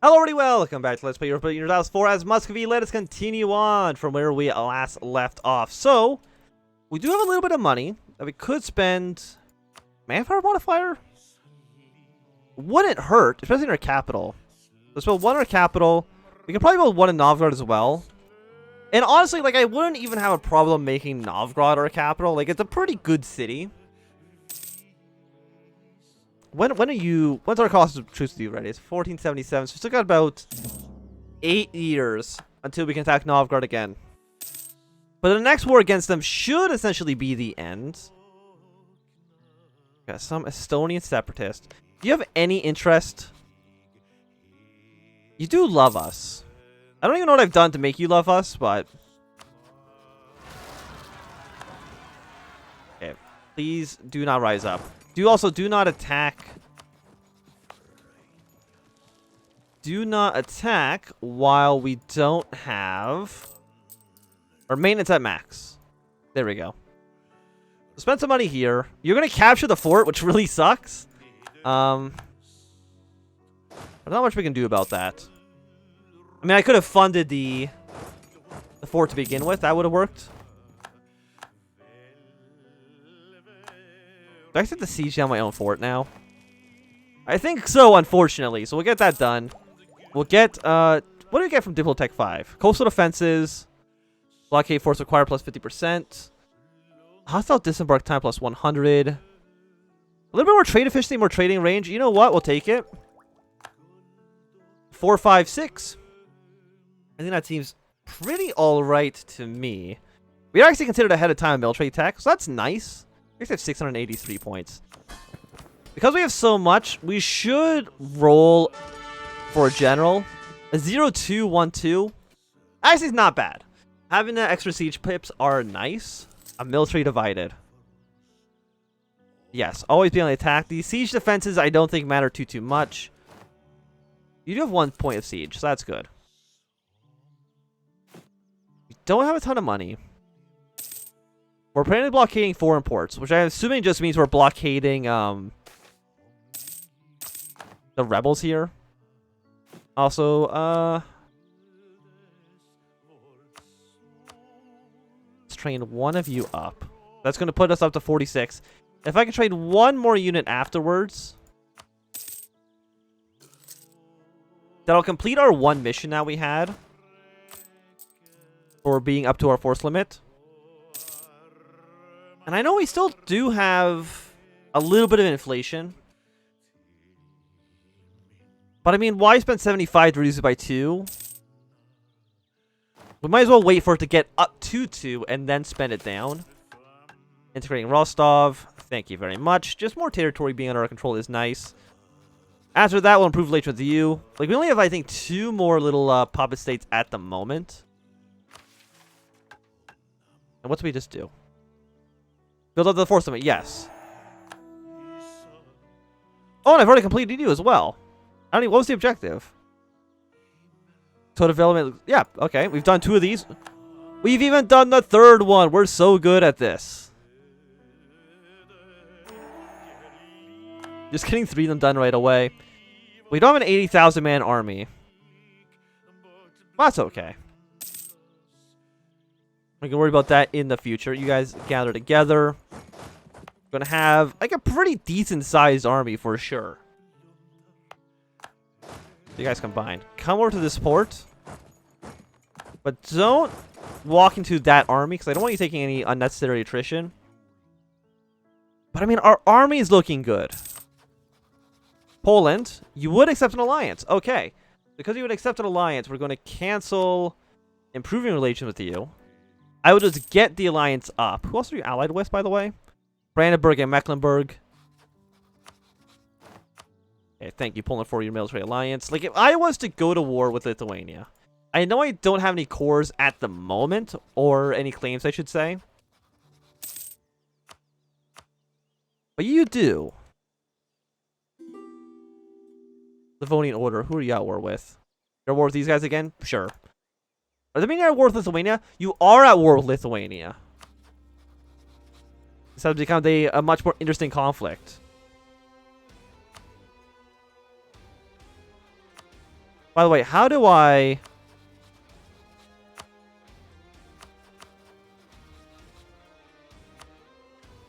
Hello, everybody. Welcome back to Let's Play Europa Universalis IV as Muscovy. Let us continue on from where we last left off. So, we do have a little bit of money that we could spend. Manpower modifier? Wouldn't hurt, especially in our capital. Let's build one in our capital. We could probably build one in Novgorod as well. And honestly, like, I wouldn't even have a problem making Novgorod our capital. Like, it's a pretty good city. When's our cost of truce due ready? It's 1477, so we still got about 8 years until we can attack Novgorod again. But the next war against them should essentially be the end. Got some Estonian separatists. Do you have any interest? You do love us. I don't even know what I've done to make you love us, but... Okay, please do not rise up. Do not attack. Do not attack while we don't have our maintenance at max. There we go. Spend some money here. You're gonna capture the fort, which really sucks. There's not much we can do about that. I mean, I could have funded the fort to begin with. That would have worked. Do I set the siege down my own fort now? I think so, unfortunately. So we'll get that done. We'll get, what do we get from Ep.5? Coastal defenses. Blockade force required plus 50%. Hostile disembark time plus 100. A little bit more trade efficiency, more trading range. You know what? We'll take it. 4, 5, 6. I think that seems pretty alright to me. We are actually considered ahead of time in military tech, so that's nice. We actually have 683 points. Because we have so much, we should roll for a general. A 0-2-1-2. Actually, it's not bad. Having the extra siege pips are nice. A military divided. Yes, always be on the attack. These siege defenses I don't think matter too much. You do have 1 point of siege, so that's good. We don't have a ton of money. We're apparently blockading foreign ports, which I'm assuming just means we're blockading the rebels here. Also, let's train one of you up. That's going to put us up to 46. If I can train one more unit afterwards, that'll complete our one mission that we had for being up to our force limit. And I know we still do have a little bit of inflation. But I mean, why spend 75 to reduce it by 2? We might as well wait for it to get up to 2 and then spend it down. Integrating Rostov. Thank you very much. Just more territory being under our control is nice. After that, we'll improve relations with you. Like, we only have, I think, 2 more little puppet states at the moment. And what do we just do? Build up the force limit, yes. Oh, and I've already completed you as well. I don't even, what was the objective? Total development, yeah, okay. We've done 2 of these. We've even done the 3rd one. We're so good at this. Just getting 3 of them done right away. We don't have an 80,000 man army. Well, that's okay. We can worry about that in the future. You guys gather together. We're gonna have like a pretty decent sized army for sure. You guys combined. Come over to this port. But don't walk into that army because I don't want you taking any unnecessary attrition. But I mean, our army is looking good. Poland, you would accept an alliance. Okay. Because you would accept an alliance, we're going to cancel improving relations with you. I will just get the alliance up. Who else are you allied with, by the way? Brandenburg and Mecklenburg. Okay, thank you, Poland, for your military alliance. Like, if I was to go to war with Lithuania, I know I don't have any cores at the moment, or any claims, I should say. But you do. Livonian Order, who are you at war with? You're at war with these guys again? Sure. Does that mean you're at war with Lithuania? You are at war with Lithuania. This has become a much more interesting conflict. By the way, how do I...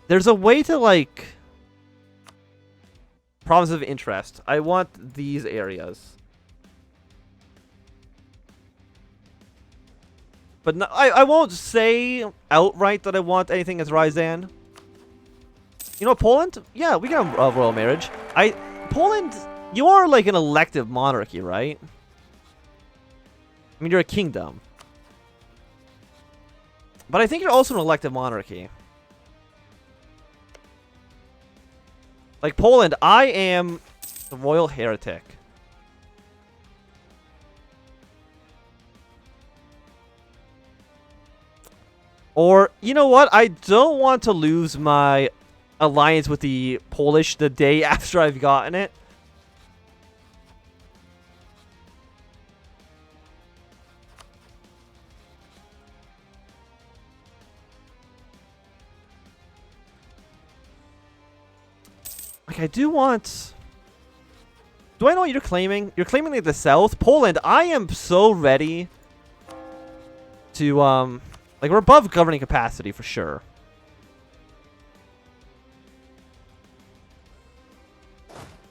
There's a way to, like... Province of interest. I want these areas. But no, I won't say outright that I want anything as Ryzan. You know what, Poland? Yeah, we can have a royal marriage. Poland, you are like an elective monarchy, right? I mean, you're a kingdom. But I think you're also an elective monarchy. Like Poland, I am the royal heretic. Or, you know what? I don't want to lose my alliance with the Polish the day after I've gotten it. Like, I do want... Do I know what you're claiming? You're claiming like the South? Poland, I am so ready to, like, we're above governing capacity for sure.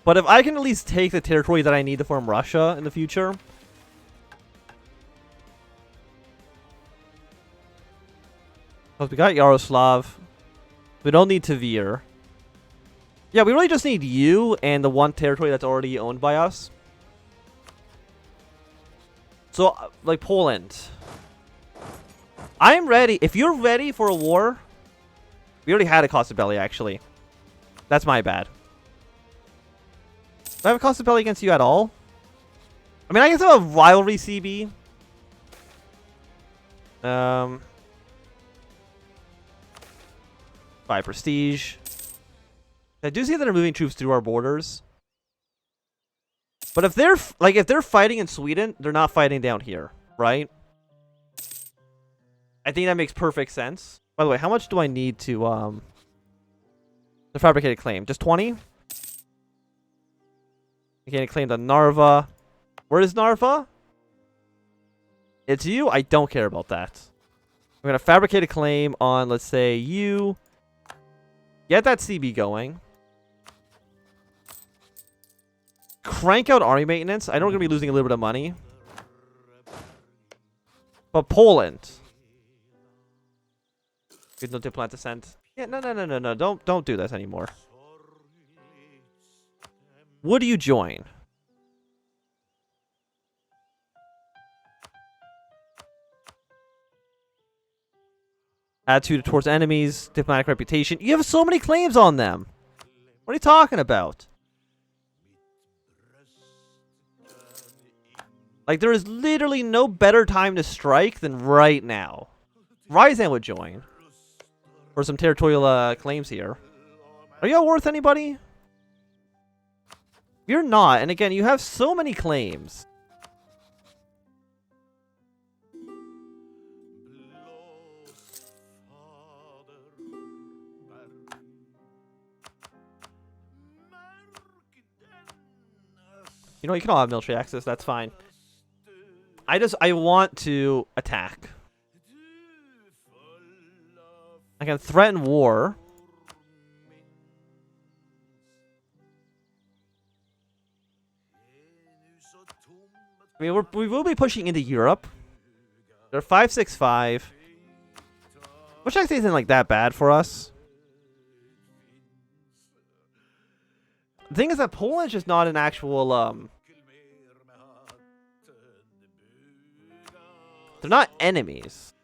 But if I can at least take the territory that I need to form Russia in the future... Because we got Yaroslav. We don't need Tver. Yeah, we really just need you and the one territory that's already owned by us. So, like, Poland. I'm ready. If you're ready for a war... We already had a cost of belly, actually. That's my bad. Do I have a cost of belly against you at all? I mean, I guess I have a rivalry CB. 5 prestige. I do see that they're moving troops through our borders. But if they're fighting in Sweden, they're not fighting down here, right? I think that makes perfect sense. By the way, how much do I need to the fabricated claim? Just 20? Okay, claim to Narva. Where is Narva? It's you? I don't care about that. I'm gonna fabricate a claim on, let's say, you. Get that CB going. Crank out army maintenance. I know we're going to be losing a little bit of money. But Poland. Good, no diplomat to send. Yeah, no. Don't do this anymore. Would you join? Attitude towards enemies, diplomatic reputation. You have so many claims on them. What are you talking about? Like, there is literally no better time to strike than right now. Ryzan would join. For some territorial claims here. Are y'all worth anybody? You're not. And again, you have so many claims. You know, you can all have military access. That's fine. I want to attack. I can threaten war. I mean, we will be pushing into Europe. They're 565. Which actually isn't like that bad for us. The thing is that Poland's just not an actual, they're not enemies.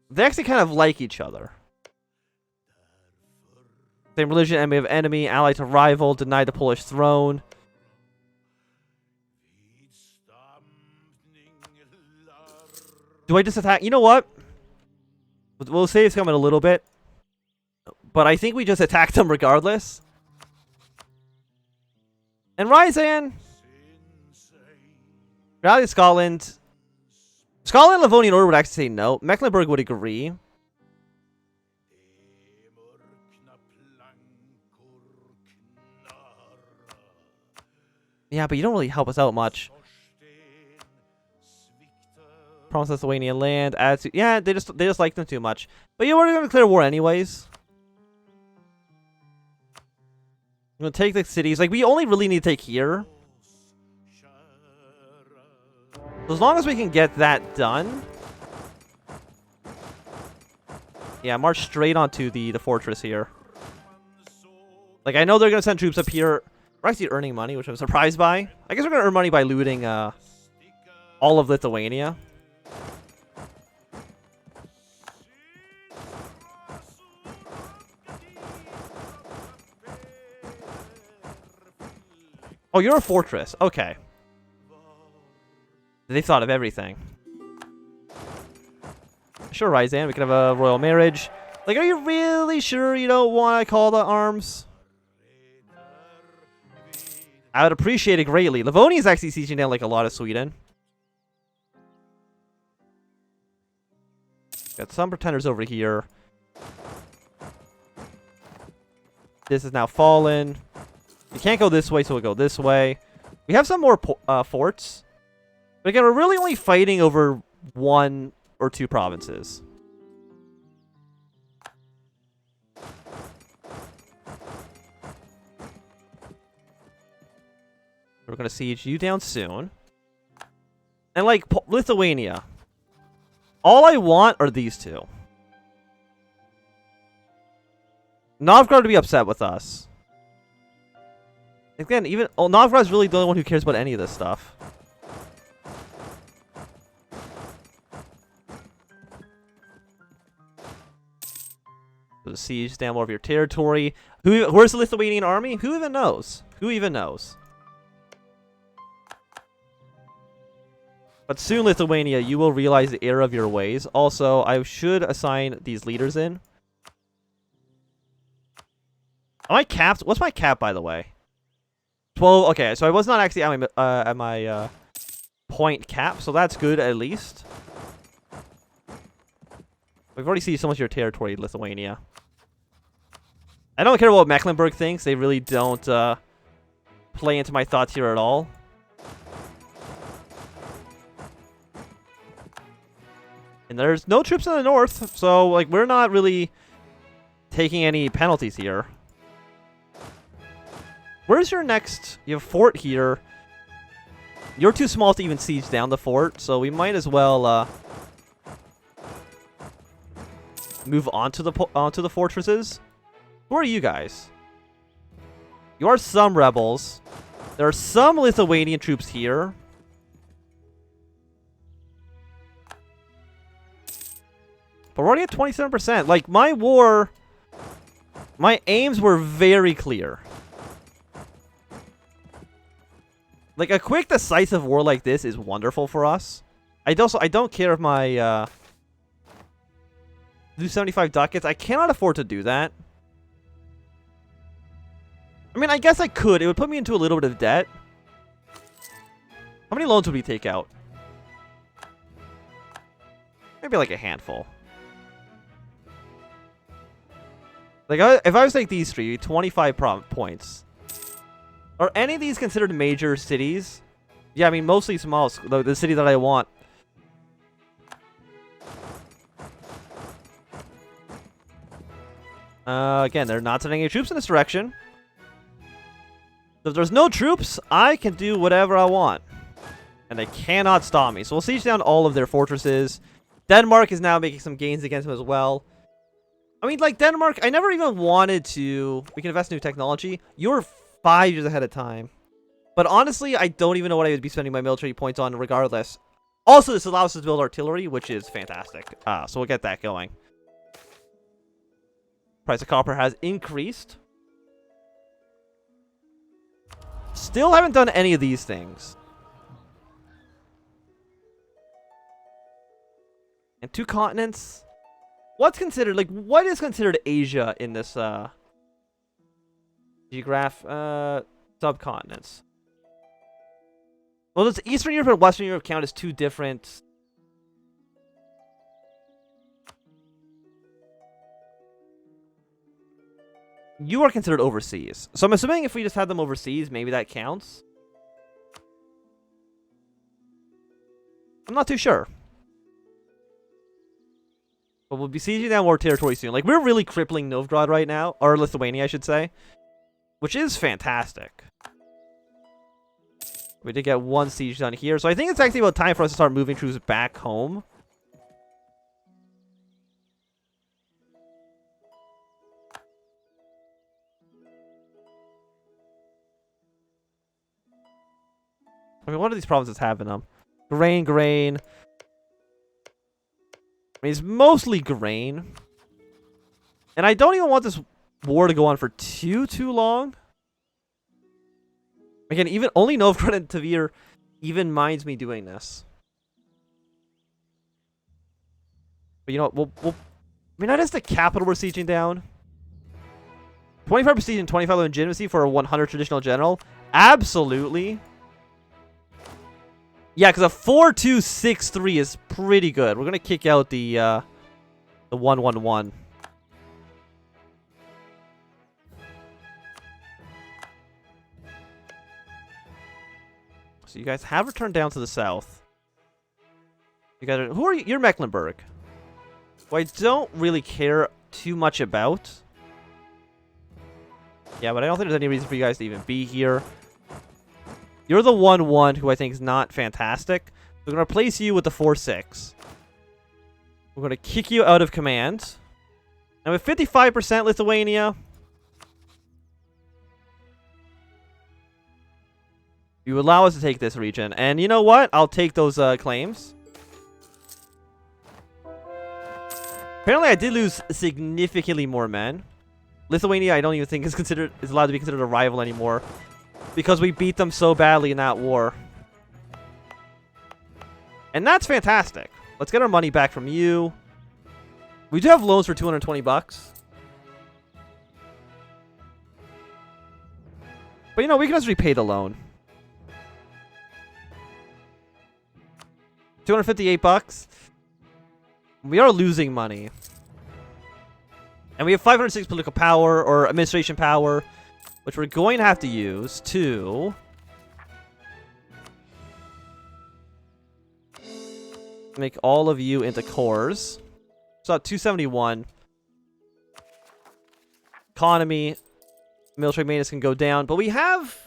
They actually kind of like each other. Same religion, enemy of enemy, ally to rival, denied the Polish throne. Do I just attack? You know what? We'll save some in a little bit. But I think we just attacked them regardless. And Ryzan. Rally Scotland. Scotland and Livonian Order would actually say no. Mecklenburg would agree. Yeah, but you don't really help us out much. Promise Lithuanian land. Attitude. Yeah, they just like them too much. But yeah, we're gonna declare war anyways. I'm gonna take the cities. Like, we only really need to take here. So as long as we can get that done. Yeah, march straight onto the fortress here. Like, I know they're gonna send troops up here. We're actually earning money, which I'm surprised by. I guess we're gonna earn money by looting all of Lithuania. Oh, you're a fortress. Okay. They thought of everything. Sure, Ryzan, we can have a royal marriage. Like, are you really sure you don't want to call the arms? I would appreciate it greatly. Livonia is actually sieging down, like, a lot of Sweden. Got some pretenders over here. This is now fallen. We can't go this way, so we'll go this way. We have some more forts. But again, we're really only fighting over 1 or 2 provinces. We're going to siege you down soon. And, like, Lithuania. All I want are these two. Novgorod to be upset with us. Again, even Novgorod's really the only one who cares about any of this stuff. So siege down more of your territory. Where's the Lithuanian army? Who even knows? Who even knows? But soon, Lithuania, you will realize the error of your ways. Also, I should assign these leaders in. Am I capped? What's my cap, by the way? 12. Okay, so I was not actually at my point cap, so that's good at least. We've already seen so much of your territory, Lithuania. I don't care what Mecklenburg thinks. They really don't play into my thoughts here at all. And there's no troops in the north, so like we're not really taking any penalties here. Where's your next? You have a fort here. You're too small to even siege down the fort, so we might as well move onto the fortresses. Who are you guys? You are some rebels. There are some Lithuanian troops here. But we're already at 27%. Like, my war... My aims were very clear. Like, a quick, decisive war like this is wonderful for us. I don't care if my... do 75 ducats. I cannot afford to do that. I mean, I guess I could. It would put me into a little bit of debt. How many loans would we take out? Maybe like a handful. Like, if I was like these three, 25 points. Are any of these considered major cities? Yeah, I mean, mostly small. The city that I want. Again, they're not sending any troops in this direction. So if there's no troops, I can do whatever I want. And they cannot stop me. So we'll siege down all of their fortresses. Denmark is now making some gains against them as well. I mean, like, Denmark, I never even wanted to... We can invest in new technology. You're 5 years ahead of time. But honestly, I don't even know what I would be spending my military points on regardless. Also, this allows us to build artillery, which is fantastic. So we'll get that going. Price of copper has increased. Still haven't done any of these things. And 2 continents... What's considered, like, what is considered Asia in this, subcontinents? Well, does Eastern Europe and Western Europe count as 2 different... You are considered overseas. So I'm assuming if we just had them overseas, maybe that counts. I'm not too sure. But we'll be sieging down more territory soon. Like, we're really crippling Novgorod right now. Or Lithuania, I should say. Which is fantastic. We did get one siege done here. So I think it's actually about time for us to start moving troops back home. I mean, what do these provinces have in them? Grain. I mean, it's mostly grain. And I don't even want this war to go on for too long. Again, even only Novgorod and Tver even minds me doing this. But you know what? I mean, that is the capital we're sieging down. 25 prestige and 25 legitimacy for a 100 traditional general. Absolutely. Yeah, because a 4-2-6-3 is pretty good. We're gonna kick out the 1-1-1. So you guys have returned down to the south. You guys are, who are you? You're Mecklenburg. Who I don't really care too much about. Yeah, but I don't think there's any reason for you guys to even be here. You're the 1-1 who I think is not fantastic. We're going to replace you with the 4-6. We're going to kick you out of command. And with 55% Lithuania, you allow us to take this region. And you know what? I'll take those claims. Apparently, I did lose significantly more men. Lithuania, I don't even think is allowed to be considered a rival anymore. Because we beat them so badly in that war. And that's fantastic. Let's get our money back from you. We do have loans for 220 bucks. But you know, we can just repay the loan. 258 bucks. We are losing money. And we have 506 political power or administration power, which we're going to have to use to make all of you into cores. So 271. Economy, military maintenance can go down, but we have,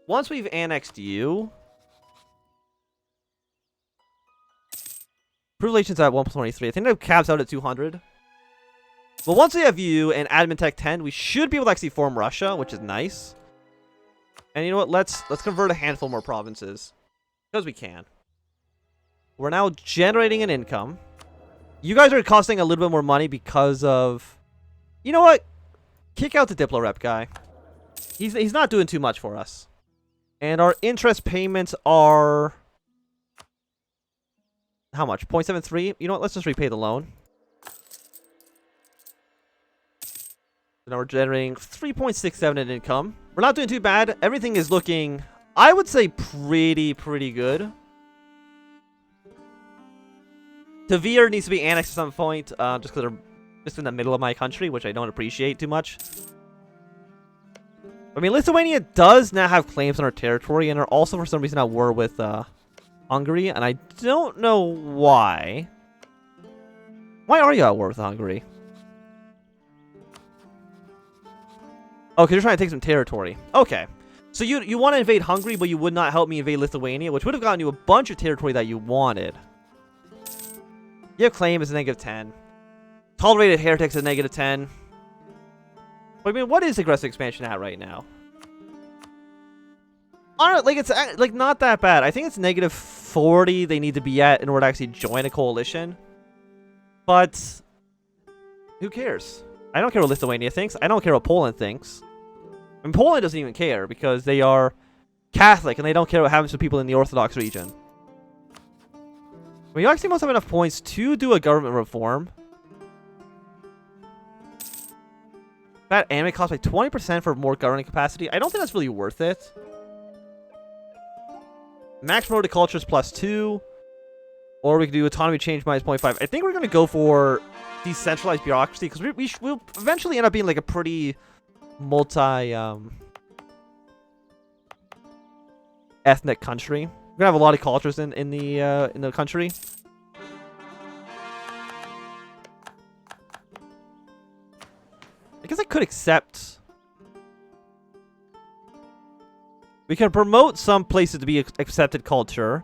once we've annexed you, relations at 123. I think that caps out at 200. But once we have you and admin tech 10, we should be able to actually form Russia, which is nice. And you know what? Let's convert a handful more provinces because we can. We're now generating an income. You guys are costing a little bit more money because of, you know what? Kick out the Diplo rep guy. He's not doing too much for us. And our interest payments are how much? 0.73? You know what? Let's just repay the loan. Now we're generating 3.67 in income. We're not doing too bad. Everything is looking, I would say, pretty good. Tver needs to be annexed at some point, just because they're just in the middle of my country, which I don't appreciate too much. I mean, Lithuania does now have claims on our territory, and are also for some reason at war with Hungary, and I don't know why. Why are you at war with Hungary? Oh, because you're trying to take some territory. Okay. So you want to invade Hungary, but you would not help me invade Lithuania, which would have gotten you a bunch of territory that you wanted. Your claim is a -10. Tolerated heretics is -10. But I mean, what is aggressive expansion at right now? Like, it's like not that bad. I think it's -40 they need to be at in order to actually join a coalition. But who cares? I don't care what Lithuania thinks. I don't care what Poland thinks. And Poland doesn't even care because they are Catholic and they don't care what happens to people in the Orthodox region. We actually must have enough points to do a government reform. That anime costs by 20% for more governing capacity. I don't think that's really worth it. Max promoted cultures +2. Or we could do autonomy change -0.5. I think we're going to go for decentralized bureaucracy because we'll eventually end up being like a pretty multi ethnic country. We're gonna have a lot of cultures in the country. I guess I could accept. We can promote some places to be accepted culture.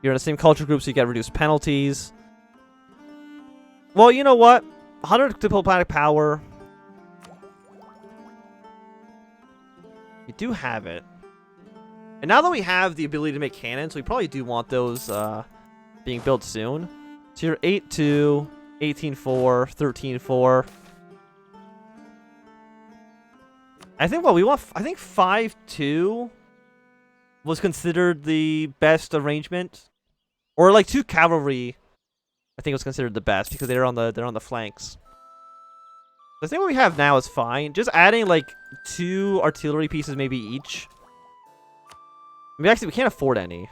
You're in the same culture group, so you get reduced penalties. Well, you know what? 100 diplomatic power. We do have it. And now that we have the ability to make cannons, we probably do want those being built soon. So you're 8-2, 18-4, 13-4. I think what we want, I think 5-2 was considered the best arrangement. Or like 2 cavalry, I think was considered the best because they're on the flanks. I think what we have now is fine. Just adding like 2 artillery pieces maybe each. I mean, actually, we can't afford any.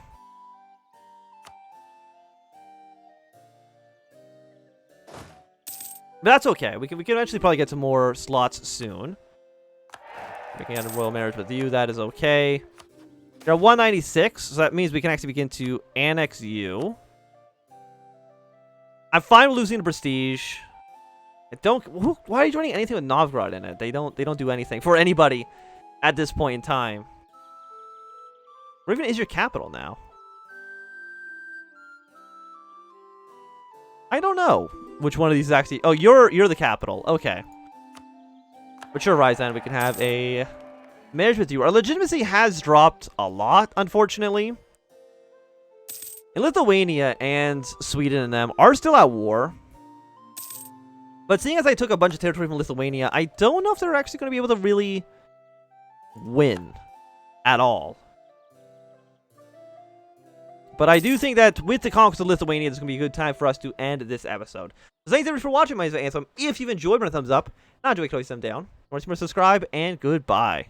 But that's okay. We can eventually probably get some more slots soon. Making a royal marriage with you, that is okay. You're at 196, so that means we can actually begin to annex you. I'm fine with losing the prestige. Why are you joining anything with Novgorod in it? They don't do anything for anybody at this point in time. Or even is your capital now? I don't know which one of these is actually. Oh, you're the capital. Okay. But sure, Ryzan, we can have a marriage with you. Our legitimacy has dropped a lot, unfortunately. And Lithuania and Sweden and them are still at war. But seeing as I took a bunch of territory from Lithuania, I don't know if they're actually going to be able to really win at all. But I do think that with the conquest of Lithuania, this is going to be a good time for us to end this episode. So thanks everybody for watching. My name is Anthem. If you've enjoyed, give it a thumbs up. Not enjoy, click them down. Remember to subscribe, and goodbye.